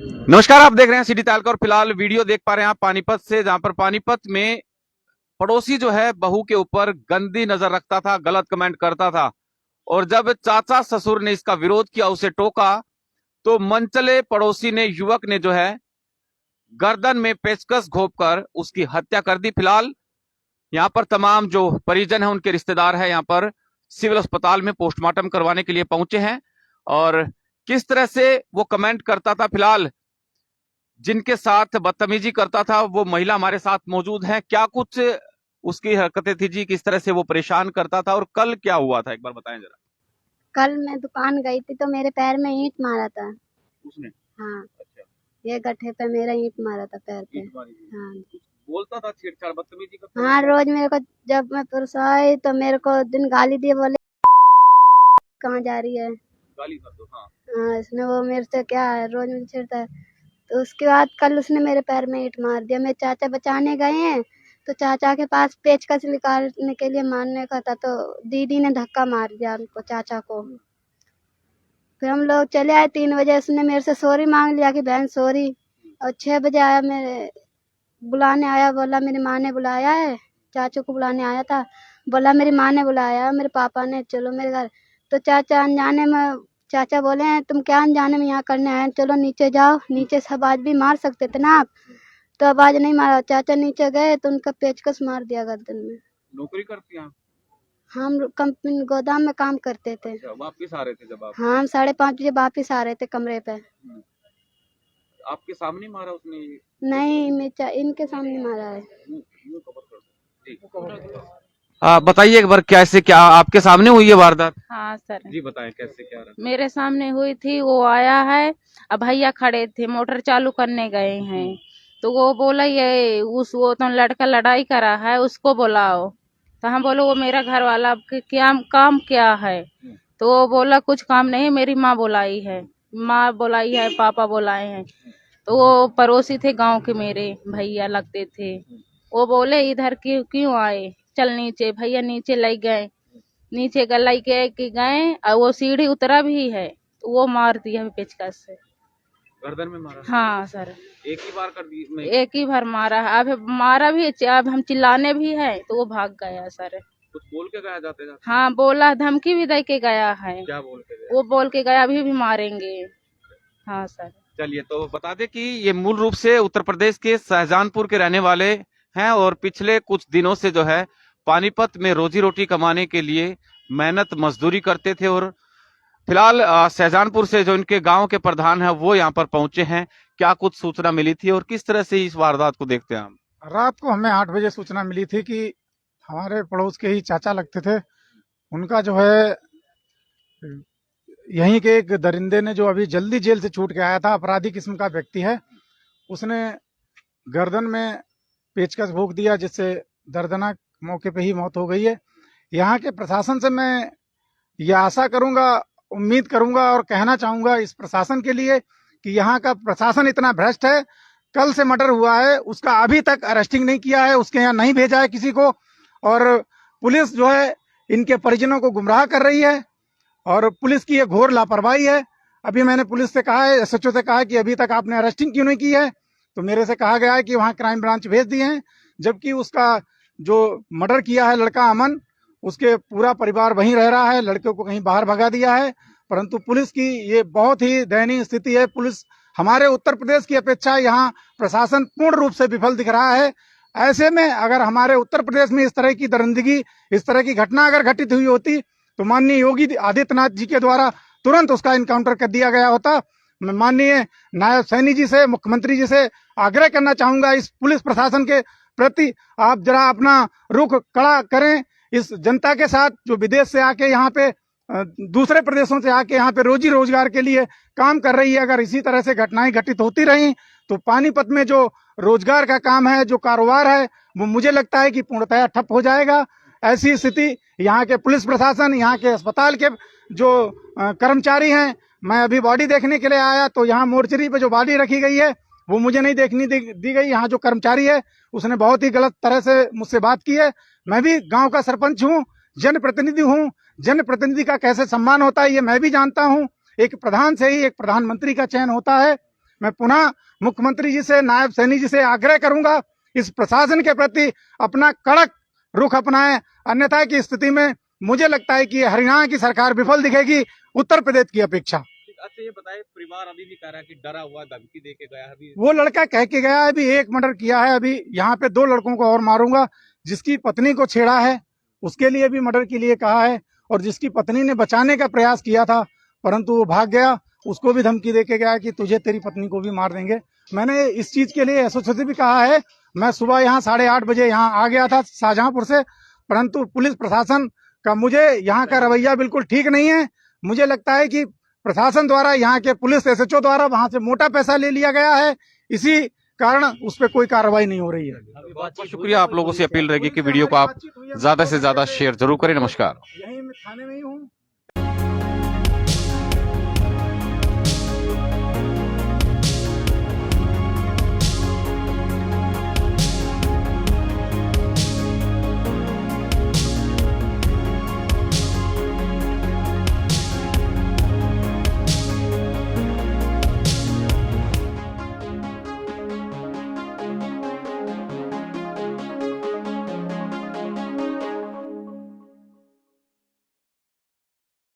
नमस्कार, आप देख रहे हैं सिटी तालका और फिलहाल वीडियो देख पा रहे हैं आप पानीपत से, जहां पर पानीपत में पड़ोसी जो है बहू के ऊपर गंदी नजर रखता था, गलत कमेंट करता था। और जब चाचा ससुर ने इसका विरोध किया, उसे टोका, तो मनचले पड़ोसी ने युवक ने जो है गर्दन में पेचकस घोंपकर उसकी हत्या कर दी। फिलहाल यहाँ पर तमाम जो परिजन है, उनके रिश्तेदार है, यहाँ पर सिविल अस्पताल में पोस्टमार्टम करवाने के लिए पहुंचे हैं। और किस तरह से वो कमेंट करता था, फिलहाल जिनके साथ बदतमीजी करता था वो महिला हमारे साथ मौजूद है। क्या कुछ उसकी हरकतें थी जी, किस तरह से वो परेशान करता था और कल क्या हुआ था, एक बार बताएं जरा। कल मैं दुकान गई थी तो मेरे पैर में ईंट मारा था उसने? हाँ। अच्छा। ये गड्ढे पे मेरा ईंट मारा था पैर पे। हाँ। बोलता था, छेड़छाड़ बदतमीजी करता? हाँ, रोज मेरे को जब मैं पुरुष आई तो मेरे को दिन गाली दिए, बोले कहाँ जा रही है, गाली कर दो। हाँ। हाँ, इसने वो मेरे से क्या है, रोज मुझे छेड़ता है। तो उसके बाद कल उसने मेरे पैर में ईंट मार दिया। मेरे चाचा बचाने गए हैं तो चाचा के पास पेचकस निकालने के लिए मारने का था, तो दीदी ने धक्का मार दिया उनको, चाचा को। फिर हम लोग चले आए 3 बजे। उसने मेरे से सॉरी मांग लिया कि बहन सॉरी। और 6 बजे आया, मेरे बुलाने आया, बोला मेरी माँ ने बुलाया है। चाचू को बुलाने आया था, बोला मेरी माँ ने बुलाया है, मेरे पापा ने, चलो मेरे घर। तो चाचा अनजाने में, चाचा बोले हैं तुम क्या अनजाने में यहाँ करने आए, चलो नीचे जाओ। नीचे से आवाज भी मार सकते थे ना आप, तो आवाज नहीं मारा। चाचा नीचे गए तो उनका पेचकस मार दिया गर्दन में। नौकरी करती हैं आप? हम कंपनी गोदाम में काम करते थे। अच्छा, वापिस आ रहे थे जब आप? हाँ, हम 5:30 बजे वापिस आ रहे थे कमरे पे। आपके सामने मारा उसने? नहीं, इनके सामने मारा है। बताइए एक बार, कैसे क्या आपके सामने हुई है वारदात? हाँ सर, जी बताएं कैसे क्या रहा? मेरे सामने हुई थी। वो आया है, अब भैया खड़े थे, मोटर चालू करने गए हैं, तो वो बोला ये वो तो लड़का लड़ाई करा है, उसको बुलाओ। तो हम बोलो वो मेरा घर वाला, क्या काम क्या है? तो वो बोला कुछ काम नहीं, मेरी माँ बुलाई है, माँ बुलाई है, पापा बुलाए हैं। तो वो पड़ोसी थे गांव के, मेरे भैया लगते थे। वो बोले इधर क्यों आए, चल नीचे। भैया नीचे ले गए, नीचे गलाई के गए, और वो सीढ़ी उतरा भी है तो वो मार दिया पेचकस से। गर्दन में मारा? हाँ सर, एक ही बार कर दी? एक ही बार मारा है। अब मारा भी, अब हम चिल्लाने भी है तो वो भाग गया सर। कुछ बोल के गया जाते जाते? हाँ बोला, धमकी भी दे के गया है। क्या बोल के गया? वो बोल के गया अभी भी मारेंगे। हाँ सर। चलिए, तो बता दें कि ये मूल रूप से उत्तर प्रदेश के शाहजहानपुर के रहने वाले हैं और पिछले कुछ दिनों से जो है पानीपत में रोजी रोटी कमाने के लिए मेहनत मजदूरी करते थे। और फिलहाल शाहजहानपुर से जो इनके गांव के प्रधान हैं वो यहाँ पर पहुंचे हैं। क्या कुछ सूचना मिली थी और किस तरह से इस वारदात को देखते हैं हम? रात को हमें 8 बजे सूचना मिली थी कि हमारे पड़ोस के ही चाचा लगते थे, उनका जो है यहीं के एक दरिंदे ने, जो अभी जल्दी जेल से छूट के आया था, अपराधी किस्म का व्यक्ति है, उसने गर्दन में पेचकस भोंक दिया, जिससे दर्दनाक मौके पे ही मौत हो गई है। यहाँ के प्रशासन से मैं ये आशा करूंगा, उम्मीद करूंगा और कहना चाहूंगा इस प्रशासन के लिए कि यहाँ का प्रशासन इतना भ्रष्ट है। कल से मर्डर हुआ है, उसका अभी तक अरेस्टिंग नहीं किया है, उसके यहाँ नहीं भेजा है किसी को। और पुलिस जो है इनके परिजनों को गुमराह कर रही है और पुलिस की ये घोर लापरवाही है। अभी मैंने पुलिस से कहा है, एसएचओ से कहा है कि अभी तक आपने अरेस्टिंग क्यों नहीं की है, तो मेरे से कहा गया है कि वहाँ क्राइम ब्रांच भेज दिए हैं, जबकि उसका जो मर्डर किया है लड़का अमन, उसके पूरा परिवार वहीं रह रहा है, लड़के को कहीं बाहर भगा दिया है। परंतु पुलिस की ये बहुत ही दयनीय स्थिति है। पुलिस हमारे उत्तर प्रदेश की अपेक्षा यहाँ प्रशासन पूर्ण रूप से विफल दिख रहा है। ऐसे में अगर हमारे उत्तर प्रदेश में इस तरह की दरिंदगी, इस तरह की घटना अगर घटित हुई होती तो माननीय योगी आदित्यनाथ जी के द्वारा तुरंत उसका इनकाउंटर कर दिया गया होता। मैं माननीय नायब सैनी जी से, मुख्यमंत्री जी से आग्रह करना चाहूंगा, इस पुलिस प्रशासन के प्रति आप जरा अपना रुख कड़ा करें। इस जनता के साथ जो विदेश से आके यहाँ पे, दूसरे प्रदेशों से आके यहाँ पे रोजी रोजगार के लिए काम कर रही है, अगर इसी तरह से घटनाएं घटित होती रही तो पानीपत में जो रोजगार का काम है, जो कारोबार है, वो मुझे लगता है कि पूर्णतः ठप हो जाएगा। ऐसी स्थिति यहाँ के पुलिस प्रशासन, यहाँ के अस्पताल के जो कर्मचारी हैं, मैं अभी बॉडी देखने के लिए आया तो यहाँ मोर्चरी पे जो बॉडी रखी गई है वो मुझे नहीं देखनी दी गई। यहाँ जो कर्मचारी है उसने बहुत ही गलत तरह से मुझसे बात की है। मैं भी गांव का सरपंच हूँ, जनप्रतिनिधि हूँ, जनप्रतिनिधि का कैसे सम्मान होता है ये मैं भी जानता हूँ। एक प्रधान से ही एक प्रधानमंत्री का चयन होता है। मैं पुनः मुख्यमंत्री जी से, नायब सैनी जी से आग्रह करूंगा इस प्रशासन के प्रति अपना कड़क रुख अपनाएं, अन्यथा की स्थिति में मुझे लगता है कि हरियाणा की सरकार विफल दिखेगी उत्तर प्रदेश की अपेक्षा। अच्छा, ये बताए, परिवार अभी भी कह रहा है कि डरा हुआ, धमकी दे के गया है अभी। वो लड़का कह के गया है अभी 1 मर्डर किया है, अभी यहाँ पे 2 लड़कों को और मारूंगा, जिसकी पत्नी को छेड़ा है उसके लिए भी मर्डर के लिए कहा है, और जिसकी पत्नी ने बचाने का प्रयास किया था परंतु वो भाग गया, उसको भी धमकी दे के गया कि तुझे, तेरी पत्नी को भी मार देंगे। मैंने इस चीज के लिए एसओसी से भी कहा है, मैं सुबह यहाँ 8:30 बजे यहाँ आ गया था शाहजहांपुर से, परंतु पुलिस प्रशासन का मुझे यहाँ का रवैया बिल्कुल ठीक नहीं है। मुझे लगता है कि प्रशासन द्वारा, यहाँ के पुलिस एसएचओ द्वारा वहां से मोटा पैसा ले लिया गया है, इसी कारण उस पर कोई कार्रवाई नहीं हो रही है। बहुत बहुत शुक्रिया। आप लोगों से अपील रहेगी कि वीडियो को आप ज्यादा से ज्यादा शेयर जरूर करें। नमस्कार। यही मैं थाने में ही हूँ।